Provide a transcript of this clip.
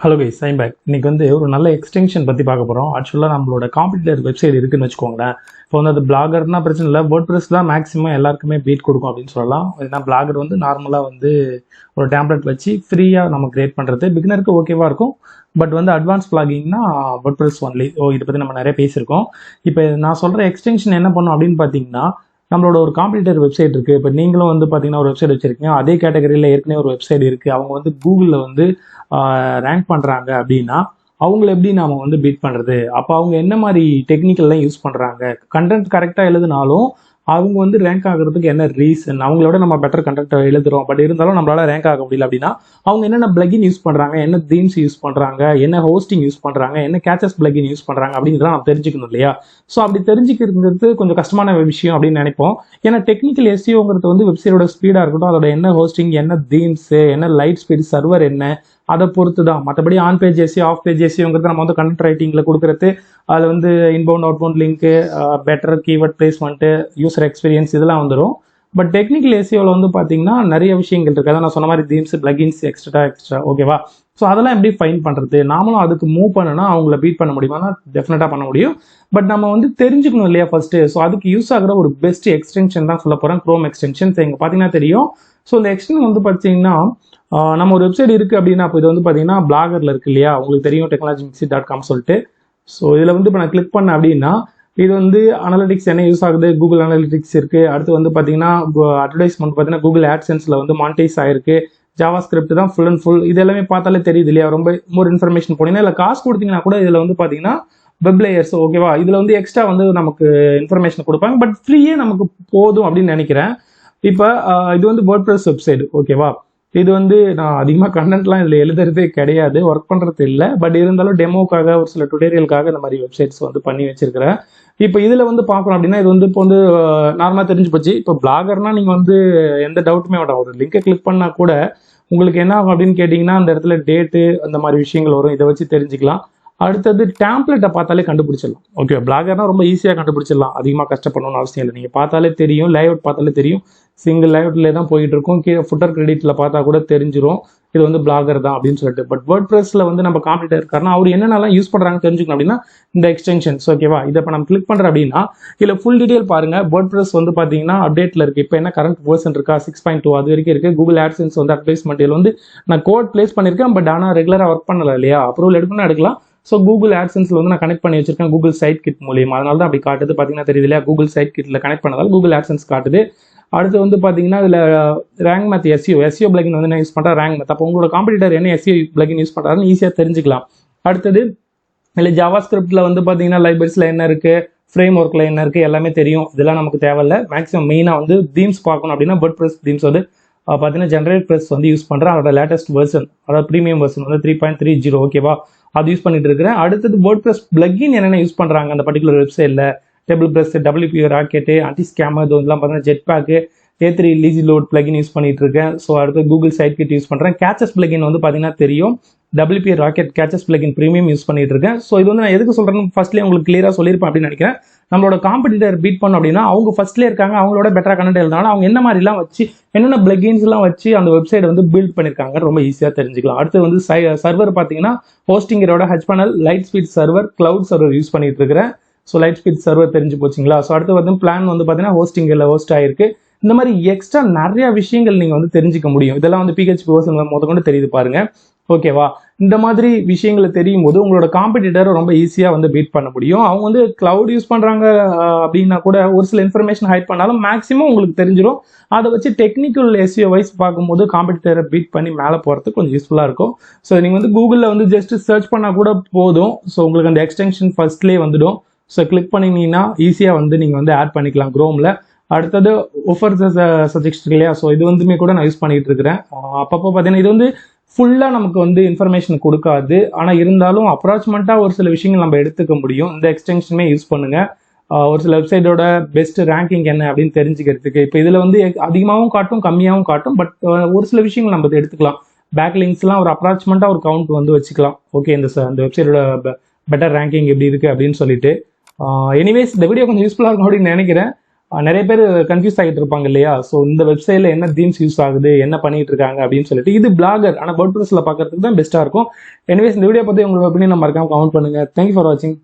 Hello guys, I'm back. இன்னைக்கு வந்து ஒரு நல்ல எக்ஸ்டென்ஷன் பற்றி பார்க்க போகிறோம். ஆக்சுவலாக நம்மளோட காம்படிட்டர் வெப்சைட் இருக்குன்னு வச்சுக்கோங்களேன். இப்போ வந்து அது பிளாகர்னா பிரச்சனை இல்லை, வேர்ட்பிரஸ் தான் மேக்ஸிமம் எல்லாருக்குமே பீட் கொடுக்கும் அப்படின்னு சொல்லலாம். ஏன்னா பிளாகர் வந்து நார்மலாக வந்து ஒரு டேம்ப்ளேட் வச்சு ஃப்ரீயாக நம்ம கிரியேட் பண்ணுறது பிகினருக்கு ஓகேவாக இருக்கும். பட் வந்து அட்வான்ஸ் பிளாகிங்னா வேர்ட்பிரஸ் ஒன்லி. இதை பற்றி நம்ம நிறைய பேசியிருக்கோம். இப்போ நான் சொல்கிற எக்ஸ்டென்ஷன் என்ன பண்ணும் அப்படின்னு பார்த்தீங்கன்னா, நம்மளோட ஒரு காம்படிட்டர் வெப்சைட் இருக்குது. இப்போ நீங்களும் வந்து பார்த்தீங்கன்னா ஒரு வெப்சைட் வச்சுருக்கீங்க, அதே கேட்டகரியில் ஏற்கனவே ஒரு வெப்சைட் இருக்குது. அவங்க வந்து கூகுளில் வந்து ரேங்க் பண்ணுறாங்க அப்படின்னா அவங்கள எப்படி நாம வந்து பீட் பண்ணுறது? அப்போ அவங்க என்ன மாதிரி டெக்னிக்கல்லாம் யூஸ் பண்ணுறாங்க? கண்டென்ட் கரெக்டாக எழுதினாலும் அவங்க வந்து ரேங்க் ஆகிறதுக்கு என்ன ரீசன்? அவங்களோட நம்ம பெட்டர் கண்டென்ட் எழுதுறோம், பட் இருந்தாலும் நம்மளால ரேங்க் ஆக முடியல அப்படின்னா அவங்க என்னென்ன பிளகின் யூஸ் பண்ணுறாங்க, என்ன தீம்ஸ் யூஸ் பண்ணுறாங்க, என்ன ஹோஸ்டிங் யூஸ் பண்ணுறாங்க, என்ன கேச்சஸ் பிளகின் யூஸ் பண்ணுறாங்க அப்படிங்கிறத நம்ம தெரிஞ்சுக்கணும் இல்லையா? ஸோ அப்படி தெரிஞ்சுக்கிறது கொஞ்சம் கஷ்டமான விஷயம் அப்படின்னு நினைப்போம். ஏன்னா டெக்னிக்கல் எஸ்இஓங்கிறது வந்து வெப்சைட்டோட ஸ்பீடாக இருக்கட்டும், அதோட என்ன ஹோஸ்டிங், என்ன தீம்ஸ், என்ன லைட் ஸ்பீட், சர்வர் என்ன, அதை பொறுத்து தான். மற்றபடி on page SEO, off page எஸ்இஓங்கிறது நம்ம வந்து கண்டென்ட் ரைட்டிங்கில் கொடுக்குறது, அதில் வந்து inbound outbound link, better keyword placement, user experience இதெல்லாம் வந்துடும். பட் டெக்னிக்கல் எஸ்இஓவில் வந்து பார்த்தீங்கன்னா நிறைய விஷயங்கள் இருக்குது. அதான் நான் சொன்ன மாதிரி தீம்ஸ், பிளகின்ஸ், எக்ஸ்ட்ரா ஓகேவா? ஸோ அதெல்லாம் எப்படி ஃபைன் பண்ணுறது? நாமளும் அதுக்கு மூவ் பண்ணனா அவங்கள பீட் பண்ண முடியுமா? டெஃபினட்டாக பண்ண முடியும். பட் நம்ம வந்து தெரிஞ்சுக்கணும் இல்லையா ஃபர்ஸ்ட்டு? ஸோ அதுக்கு யூஸ் ஆகிற ஒரு பெஸ்ட் எக்ஸ்டென்ஷன் தான் சொல்ல போகிறேன், க்ரோம் எக்ஸ்டென்ஷன். இங்கே பார்த்தீங்கன்னா தெரியும். ஸோ இந்த எக்ஸ்டென்ஷன் வந்து பார்த்தீங்கன்னா நம்ம ஒரு வெப்சைட் இருக்குது அப்படின்னா, இப்போ இது வந்து பார்த்தீங்கன்னா பிளாகரில் இருக்கு இல்லையா? உங்களுக்கு தெரியும் technologymixit.com சொல்லிட்டு. ஸோ இதில் வந்து இப்போ நான் கிளிக் பண்ணேன் அப்படின்னா இது வந்து அனலிட்டிக்ஸ் என்ன யூஸ் ஆகுது, கூகுள் அனலிட்டிக்ஸ் இருக்குது. அடுத்து வந்து பார்த்தீங்கன்னா அட்வர்டைஸ்மெண்ட் பார்த்தீங்கன்னா கூகுள் ஆட்சென்ஸில் வந்து மானிட்டைஸ் ஆயிருக்கு. ஜாவா ஸ்கிரிப்ட் தான் ஃபுல் அண்ட் ஃபுல். இது எல்லாமே பார்த்தாலே தெரியுது இல்லையா? ரொம்ப மோர் இன்ஃபர்மேஷன் போனீங்கன்னா இல்லை காசு கொடுத்தீங்கன்னா கூட இதில் வந்து பார்த்தீங்கன்னா வெப் லேயர்ஸ் ஓகேவா? இதில் வந்து எக்ஸ்ட்ரா வந்து நமக்கு இன்ஃபர்மேஷன் கொடுப்பாங்க. பட் ஃப்ரீயே நமக்கு போதும் அப்படின்னு நினைக்கிறேன். இப்போ இது வந்து வேர்ட்பிரஸ் வெப்சைட் ஓகேவா? இது வந்து நான் அதிகமாக கண்டென்ட்லாம் இதில் எழுதுறதே கிடையாது, ஒர்க் பண்ணுறது இல்லை. பட் இருந்தாலும் டெமோக்காக ஒரு சில டுடோரியலுக்காக இந்த மாதிரி வெப்சைட்ஸ் வந்து பண்ணி வச்சிருக்கிறேன். இப்போ இதில் வந்து பார்க்கணும் அப்படின்னா இது வந்து இப்போ வந்து நார்மலாக தெரிஞ்சு போச்சு. இப்போ பிளாகர்னா நீங்கள் வந்து எந்த டவுட்டுமே வேண்டாம், ஒரு லிங்கை கிளிக் பண்ணால் கூட உங்களுக்கு என்ன ஆகும் அப்படின்னு கேட்டிங்கன்னா அந்த இடத்துல டேட்டு அந்த மாதிரி விஷயங்கள் வரும். இதை வச்சு தெரிஞ்சுக்கலாம். அடுத்தது டேம்ப்ளெட்டை பார்த்தாலே கண்டுபிடிச்சிடலாம். ஓகே, பிளாகர்னா ரொம்ப ஈஸியாக கண்டுபிடிச்சிடலாம், அதிகமாக கஷ்டப்படணும்னு அவசியம் இல்லை. நீங்கள் பார்த்தாலே தெரியும், லேஅவுட் பார்த்தாலே தெரியும், சிங்கிள் லேஅவுட்லேயே தான் போயிட்டு இருக்கும். கீழே ஃபுட்டர் கிரெடிட்டில் பார்த்தா கூட தெரிஞ்சிடும் இது வந்து பிளாகர் தான் அப்படின்னு சொல்லிட்டு. பட் வேர்ட்பிரஸ்ல வந்து நம்ம காம்படிட்டர் இருக்காருன்னா அவர் என்னென்னலாம் யூஸ் பண்ணுறாங்க தெரிஞ்சுக்கணும் அப்படின்னா இந்த எக்ஸ்டென்ஷன்ஸ் ஓகேவா? இதை இப்போ நம்ம கிளிக் பண்ணுறோம் அப்படின்னா இதில் ஃபுல் டீடைல் பாருங்க. வேர்ட்பிரஸ் வந்து பார்த்தீங்கன்னா அப்டேட்டில் இருக்குது. இப்போ என்ன கரண்ட் வெர்ஷன் இருக்கா, 6.2 அது வரைக்கும் இருக்குது. கூகுள் ஆட்சென்ஸ் வந்து அட்வர்டைஸ்மெண்ட் இதில் வந்து நான் கோட் பிளேஸ் பண்ணியிருக்கேன். பட் ஆனால் ரெகுலராக ஒர்க் பண்ணல இல்லையா? அப்ரூவல் எடுக்கணும்னா எடுக்கலாம். ஸோ கூகுள் ஆட்சென்ஸில் வந்து நான் கனெக்ட் பண்ணி வச்சிருக்கேன் கூகுள் சைட் கிட் மூலியமா. அதனால தான் அப்படி காட்டுது. பார்த்தீங்கன்னா தெரியுது இல்லையா? கூகுள் சைட் கிட்டில் கனெக்ட் பண்ணதால் கூகுள் ஆட்சென்ஸ் காட்டுது. அடுத்து வந்து பார்த்தீங்கன்னா இதில் ரேங்க் மேத் எஸ்இஓ பிளகின் வந்து என்ன யூஸ் பண்ணுறா, ரேங்க் மேத். அப்போ உங்களோட காம்படிட்டர் என்ன எஸ்இஓ பிளகின் யூஸ் பண்ணுறாருன்னு ஈஸியாக தெரிஞ்சுக்கலாம். அடுத்தது இல்லை ஜாவா ஸ்கிரிப்டில் வந்து பார்த்தீங்கன்னா லைப்ரரிஸில் என்ன இருக்குது, ஃப்ரேம் ஒர்க்கில் என்ன இருக்குது, எல்லாமே தெரியும். இதெல்லாம் நமக்கு தேவையில்லை. மேக்ஸிமம் மெயினாக வந்து தீம்ஸ் பார்க்கணும் அப்படின்னா வேர்ட்பிரஸ் தீம்ஸ் வந்து பார்த்தீங்கன்னா ஜென்ரேட் ப்ரெஸ் வந்து யூஸ் பண்ணுறேன். அதோட லேட்டஸ்ட் வெர்ஷன், அதாவது ப்ரீமியம் வெர்ஷன் வந்து 3.30 ஓகேவா? அது யூஸ் பண்ணிட்டு இருக்கிறேன். அடுத்தது வேர்ட்பிரஸ் பிளகின் என்னென்ன யூஸ் பண்ணுறாங்க அந்த பர்டிகுலர் வெப்சைட்டில், TablePress, WP rocket, anti scammer, இதெல்லாம் பார்த்தீங்கன்னா Jetpack, A3 lazy load plugin use பண்ணிட்டு இருக்கேன். ஸோ அடுத்து கூகுள் சைட் கிட் யூஸ் பண்ணுறேன். கேச்சஸ் பிளகின் வந்து பார்த்தீங்கன்னா தெரியும், WP rocket caches plugin premium use பண்ணிட்டு இருக்கேன். ஸோ இது வந்து நான் எதுக்கு சொல்கிறேன்னு ஃபர்ஸ்ட்லேயே உங்களுக்கு கிளியராக சொல்லியிருப்பேன் அப்படின்னு நினைக்கிறேன். நம்மளோட காம்படிட்டர் பீட் பண்ணோம் அப்படின்னா அவங்க ஃபர்ஸ்ட்லேயே இருக்காங்க, அவங்களோட பெட்டராக கண்டென்ட் எழுதினாலும் அவங்க என்ன மாதிரிலாம் வச்சு என்னென்ன பிளகின்ஸ்லாம் வச்சு அந்த வெப்சைட் வந்து பில்ட் பண்ணியிருக்காங்க ரொம்ப ஈஸியாக தெரிஞ்சுக்கலாம். அடுத்து வந்து சர்வர் பார்த்தீங்கன்னா ஹோஸ்டிங்கரோட HPanel, light speed server, cloud server use பண்ணிட்டு இருக்கிறேன். ஸோ லைட் ஸ்பீட் சர்வர் தெரிஞ்சு போச்சுங்களா? ஸோ அடுத்து வந்து பிளான் வந்து பார்த்தீங்கன்னா ஹோஸ்டிங்கில் ஹோஸ்ட் ஆயிருக்கு. இந்த மாதிரி எக்ஸ்ட்ரா நிறைய விஷயங்கள் நீங்கள் வந்து தெரிஞ்சுக்க முடியும். இதெல்லாம் வந்து PHP வெர்ஷன் முதற்கொண்டு தெரியுது பாருங்க ஓகேவா? இந்த மாதிரி விஷயங்களை தெரியும் போது உங்களோட காம்படிட்டரை ரொம்ப ஈஸியாக வந்து பீட் பண்ண முடியும். அவங்க வந்து கிளவுட் யூஸ் பண்ணுறாங்க அப்படின்னா கூட ஒரு சில இன்ஃபர்மேஷன் ஹைட் பண்ணாலும் மேக்ஸிமம் உங்களுக்கு தெரிஞ்சிடும். அதை வச்சு டெக்னிக்கல் எஸ்இஓ வைஸ் பார்க்கும்போது காம்படிட்டரை பீட் பண்ணி மேலே போகிறதுக்கு கொஞ்சம் யூஸ்ஃபுல்லாக இருக்கும். ஸோ நீங்கள் வந்து கூகுளில் வந்து ஜஸ்ட் சர்ச் பண்ணால் கூட போதும். ஸோ உங்களுக்கு அந்த எக்ஸ்டென்ஷன் ஃபர்ஸ்ட்லேயே வந்துடும். ஸோ கிளிக் பண்ணிங்கன்னா ஈஸியாக வந்து நீங்கள் வந்து ஆட் பண்ணிக்கலாம் க்ரோமில். அடுத்தது ஒஃபர் சஜெக்ட் இல்லையா? ஸோ இது வந்துமே கூட நான் யூஸ் பண்ணிட்டு இருக்கிறேன். அப்பப்போ பார்த்தீங்கன்னா இது வந்து ஃபுல்லாக நமக்கு வந்து இன்ஃபர்மேஷன் கொடுக்காது, ஆனால் இருந்தாலும் அப்ராச்மெண்ட்டாக ஒரு சில விஷயங்கள் நம்ம எடுத்துக்க முடியும். இந்த எக்ஸ்டென்ஷனுமே யூஸ் பண்ணுங்க. ஒரு சில வெப்சைட்டோட பெஸ்ட் ரேங்கிங் என்ன அப்படின்னு தெரிஞ்சுக்கிறதுக்கு. இப்போ இதில் வந்து அதிகமாகவும் காட்டும், கம்மியாகவும் காட்டும். பட் ஒரு சில விஷயங்கள் நம்ம எடுத்துக்கலாம். பேக்லிங்ஸ்லாம் ஒரு அப்ராச்மெண்ட்டாக ஒரு கவுண்ட் வந்து வச்சுக்கலாம். ஓகே, இந்த வெப்சைட்டோட பெட்டர் ரேங்கிங் எப்படி இருக்குது அப்படின்னு சொல்லிட்டு. எனிவேஸ் இந்த வீடியோ கொஞ்சம் யூஸ்ஃபுல்லாக இருக்கும் அப்படின்னு நினைக்கிறேன். நிறைய பேர் கன்ஃபியூஸ் ஆகிட்டு இருப்பாங்க இல்லையா? ஸோ இந்த வெப்சைட்ல என்ன தீம்ஸ் யூஸ் ஆகுது, என்ன பண்ணிட்டு இருக்காங்க அப்படின்னு சொல்லிட்டு. இது பிளாகர், ஆனால் வேர்ட்பிரஸ்ல பார்க்கறதுக்கு தான் பெஸ்ட்டாக இருக்கும். எனிவேஸ் இந்த வீடியோ பற்றி உங்களோட ஒப்பீனியன் மறக்காம கமெண்ட் பண்ணுங்க. தேங்க்யூ ஃபார் வாட்சிங்.